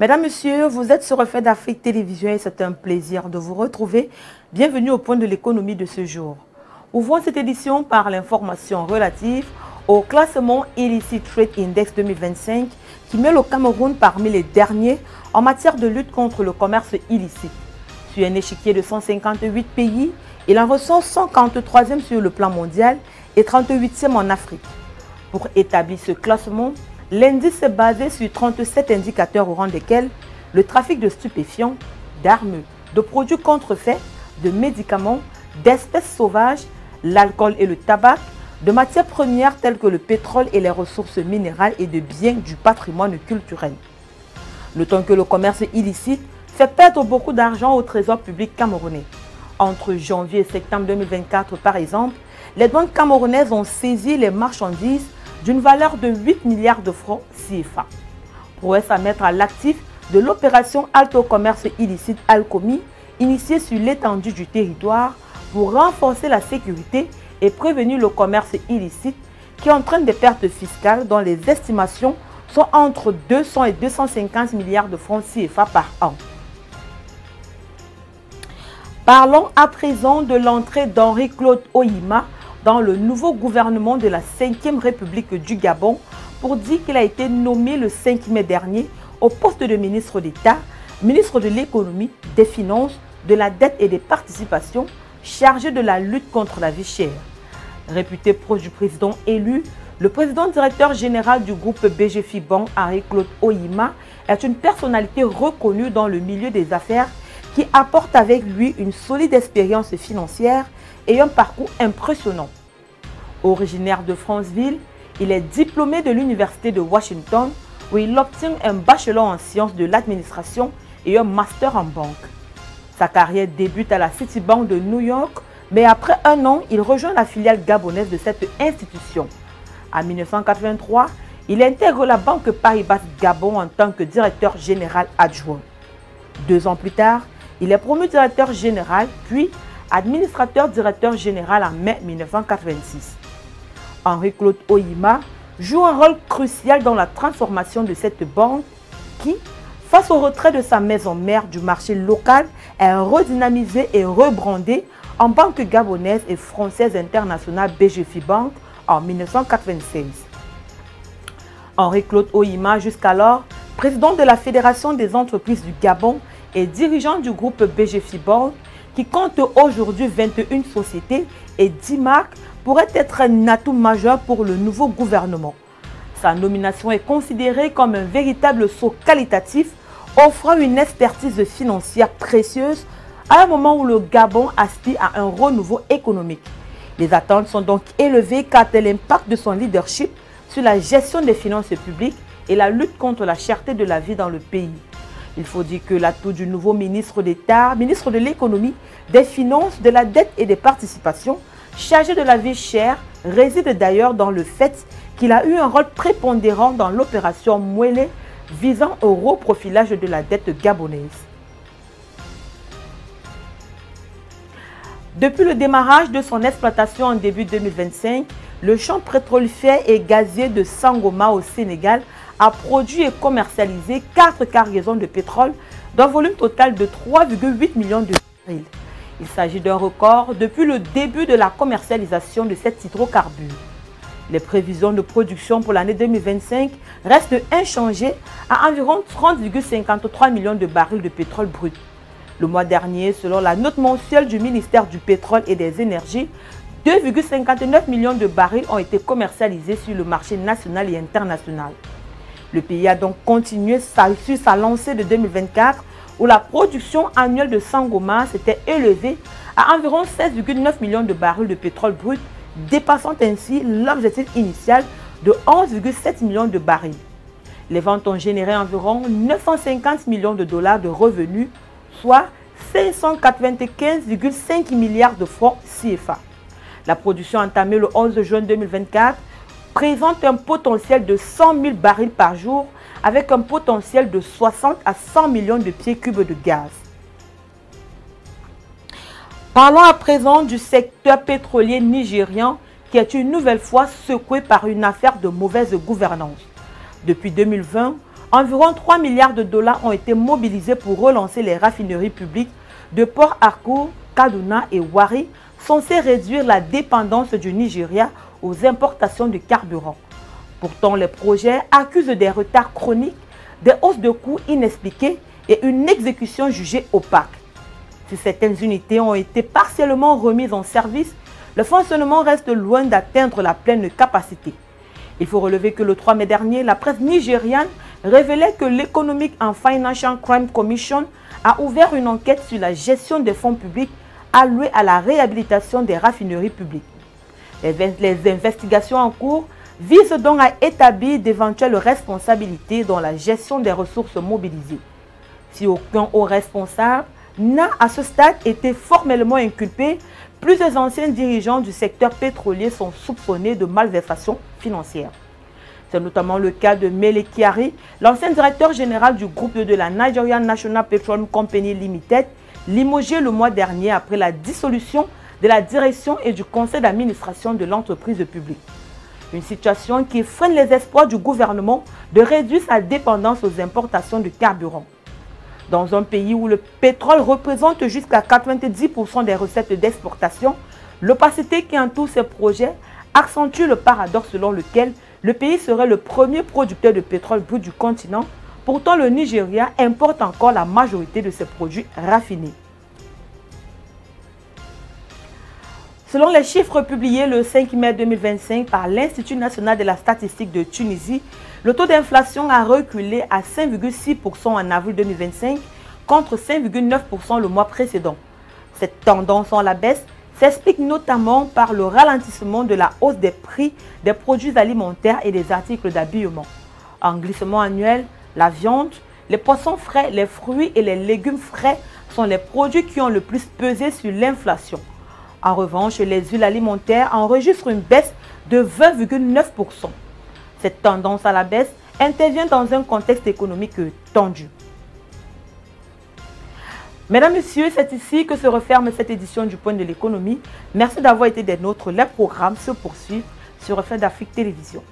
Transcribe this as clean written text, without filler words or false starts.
Mesdames, Messieurs, vous êtes sur Reflet d'Afrique Télévision et c'est un plaisir de vous retrouver. Bienvenue au point de l'économie de ce jour. Ouvrons cette édition par l'information relative au classement Illicit Trade Index 2025 qui met le Cameroun parmi les derniers en matière de lutte contre le commerce illicite. Sur un échiquier de 158 pays, il en ressort 143e sur le plan mondial et 38e en Afrique. Pour établir ce classement, l'indice est basé sur 37 indicateurs au rang desquels le trafic de stupéfiants, d'armes, de produits contrefaits, de médicaments, d'espèces sauvages, l'alcool et le tabac, de matières premières telles que le pétrole et les ressources minérales et de biens du patrimoine culturel. Notons que le commerce illicite fait perdre beaucoup d'argent au trésor public camerounais. Entre janvier et septembre 2024, par exemple, les douanes camerounaises ont saisi les marchandises d'une valeur de 8 milliards de francs CFA. Prouesse à mettre à l'actif de l'opération Alto Commerce illicite Alcomi, initiée sur l'étendue du territoire pour renforcer la sécurité et prévenir le commerce illicite qui entraîne des pertes fiscales dont les estimations sont entre 200 et 250 milliards de francs CFA par an. Parlons à présent de l'entrée d'Henri-Claude Oyima dans le nouveau gouvernement de la 5e République du Gabon pour dire qu'il a été nommé le 5 mai dernier au poste de ministre d'État, ministre de l'économie, des finances, de la dette et des participations, chargé de la lutte contre la vie chère. Réputé proche du président élu, le président directeur général du groupe BGFIBank, Henri-Claude Oyima, est une personnalité reconnue dans le milieu des affaires qui apporte avec lui une solide expérience financière et un parcours impressionnant. Originaire de Franceville, il est diplômé de l'Université de Washington où il obtient un bachelor en sciences de l'administration et un master en banque. Sa carrière débute à la Citibank de New York, mais après un an, il rejoint la filiale gabonaise de cette institution. En 1983, il intègre la Banque Paribas Gabon en tant que directeur général adjoint. 2 ans plus tard, il est promu directeur général, puis administrateur-directeur général en mai 1986. Henri-Claude Oyima joue un rôle crucial dans la transformation de cette banque qui, face au retrait de sa maison mère du marché local, est redynamisée et rebrandée en banque gabonaise et française internationale BGFIBank en 1996. Henri-Claude Oyima, jusqu'alors président de la Fédération des entreprises du Gabon et dirigeant du groupe BGFIBank, qui compte aujourd'hui 21 sociétés et 10 marques, pourrait être un atout majeur pour le nouveau gouvernement. Sa nomination est considérée comme un véritable saut qualitatif, offrant une expertise financière précieuse à un moment où le Gabon aspire à un renouveau économique. Les attentes sont donc élevées quant à l'impact de son leadership sur la gestion des finances publiques et la lutte contre la cherté de la vie dans le pays. Il faut dire que l'atout du nouveau ministre d'État, ministre de l'économie, des finances, de la dette et des participations, chargé de la vie chère, réside d'ailleurs dans le fait qu'il a eu un rôle prépondérant dans l'opération Mouélé visant au reprofilage de la dette gabonaise. Depuis le démarrage de son exploitation en début 2025, le champ pétrolifère et gazier de Sangoma au Sénégal a produit et commercialisé 4 cargaisons de pétrole d'un volume total de 3,8 millions de barils. Il s'agit d'un record depuis le début de la commercialisation de cet hydrocarbure. Les prévisions de production pour l'année 2025 restent inchangées à environ 30,53 millions de barils de pétrole brut. Le mois dernier, selon la note mensuelle du ministère du Pétrole et des Énergies, 2,59 millions de barils ont été commercialisés sur le marché national et international. Le pays a donc continué sur sa lancée de 2024 où la production annuelle de Sangoma s'était élevée à environ 16,9 millions de barils de pétrole brut, dépassant ainsi l'objectif initial de 11,7 millions de barils. Les ventes ont généré environ 950 millions de dollars de revenus, soit 595,5 milliards de francs CFA. La production entamée le 11 juin 2024 présente un potentiel de 100 000 barils par jour avec un potentiel de 60 à 100 millions de pieds cubes de gaz. Parlons à présent du secteur pétrolier nigérian qui est une nouvelle fois secoué par une affaire de mauvaise gouvernance. Depuis 2020, environ 3 milliards de dollars ont été mobilisés pour relancer les raffineries publiques de Port Harcourt, Kaduna et Warri, censées réduire la dépendance du Nigeria aux importations de carburant. Pourtant, les projets accusent des retards chroniques, des hausses de coûts inexpliquées et une exécution jugée opaque. Si certaines unités ont été partiellement remises en service, le fonctionnement reste loin d'atteindre la pleine capacité. Il faut relever que le 3 mai dernier, la presse nigériane révélait que l'Economic and Financial Crime Commission a ouvert une enquête sur la gestion des fonds publics alloués à la réhabilitation des raffineries publiques. Les investigations en cours visent donc à établir d'éventuelles responsabilités dans la gestion des ressources mobilisées. Si aucun haut responsable n'a à ce stade été formellement inculpé, plusieurs anciens dirigeants du secteur pétrolier sont soupçonnés de malversation financière. C'est notamment le cas de Mele Kyari, l'ancien directeur général du groupe de la Nigerian National Petroleum Company Limited, limogé le mois dernier après la dissolution de la direction et du conseil d'administration de l'entreprise publique. Une situation qui freine les espoirs du gouvernement de réduire sa dépendance aux importations de carburant. Dans un pays où le pétrole représente jusqu'à 90% des recettes d'exportation, l'opacité qui entoure ces projets accentue le paradoxe selon lequel le pays serait le premier producteur de pétrole brut du continent. Pourtant, le Nigeria importe encore la majorité de ses produits raffinés. Selon les chiffres publiés le 5 mai 2025 par l'Institut national de la statistique de Tunisie, le taux d'inflation a reculé à 5,6% en avril 2025 contre 5,9% le mois précédent. Cette tendance en la baisse s'explique notamment par le ralentissement de la hausse des prix des produits alimentaires et des articles d'habillement. En glissement annuel, la viande, les poissons frais, les fruits et les légumes frais sont les produits qui ont le plus pesé sur l'inflation. En revanche, les huiles alimentaires enregistrent une baisse de 20,9%. Cette tendance à la baisse intervient dans un contexte économique tendu. Mesdames, Messieurs, c'est ici que se referme cette édition du Point de l'économie. Merci d'avoir été des nôtres. Les programmes se poursuivent sur Reflet d'Afrique Télévision.